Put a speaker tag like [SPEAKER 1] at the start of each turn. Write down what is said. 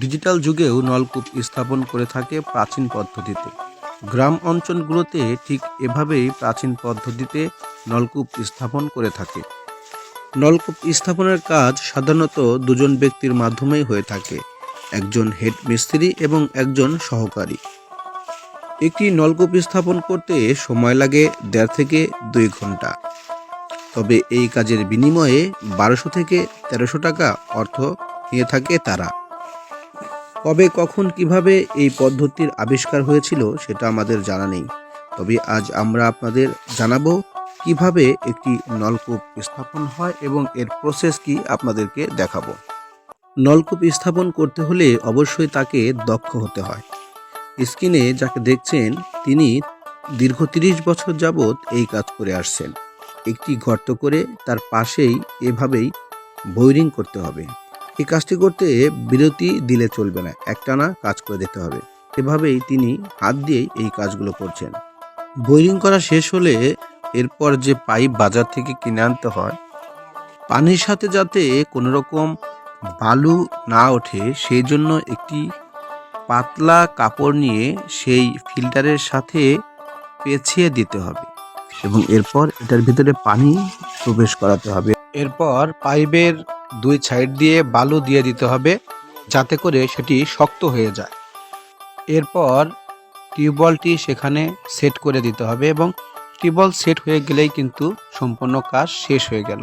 [SPEAKER 1] Digital যুগেও নলকূপ স্থাপন করে থাকে প্রাচীন পদ্ধতিতে। গ্রাম অঞ্চলগুলোতে ঠিক এভাবেই প্রাচীন পদ্ধতিতে নলকূপ স্থাপন করে থাকে। নলকূপ স্থাপনের কাজ সাধারণত দুজন ব্যক্তির মাধ্যমেই হয়ে থাকে, একজন হেড মিস্ত্রি এবং একজন সহকারী। একটি নলকূপ স্থাপন করতে সময় লাগে 1.5 থেকে 2 ঘন্টা। তবে এই কাজের বিনিময়ে 1200 থেকে 1300 টাকা অর্থ নিয়ে থাকে তারা। কবে, কখন, কিভাবে এই পদ্ধতির আবিষ্কার হয়েছিল সেটা আমাদের জানা নেই। তবে আজ আমরা আপনাদের জানাবো কিভাবে একটি নলকূপ স্থাপন হয় এবং এর প্রসেস কি আপনাদেরকে দেখাবো। নলকূপ স্থাপন করতে হলে অবশ্যই তাকে দক্ষ হতে হয়। স্ক্রিনে যাকে দেখছেন তিনি দীর্ঘ 30 বছর যাবৎ এই কাজ করে আসছেন। একটি গর্ত করে তার পাশেই এভাবেই বোরিং করতে হবে। এই কাজটি করতে বিরতি দিলে চলবে না, একটানা কাজ করে যেতে হবে। এভাবেই তিনি হাত দিয়েই এই কাজগুলো করছেন। বোরিং করা শেষ হলে এরপর যে পাইপ বাজার থেকে কিনে আনতে হয়, পানির সাথে যাতে কোনো রকম বালু না ওঠে সেই জন্য একটি পাতলা কাপড় নিয়ে সেই ফিল্টারের সাথে পেঁচিয়ে দিতে হবে এবং এরপর এটার ভিতরে পানি প্রবেশ করাতে হবে। এরপর পাইপের 2 সাইড দিয়ে বালু দিয়ে দিতে হবে যাতে করে সেটি শক্ত হয়ে যায়। এরপর টিউবওয়েলটি সেখানে সেট করে দিতে হবে এবং টিউবওয়েল সেট হয়ে গেলেই কিন্তু সম্পূর্ণ কাজ শেষ হয়ে গেল।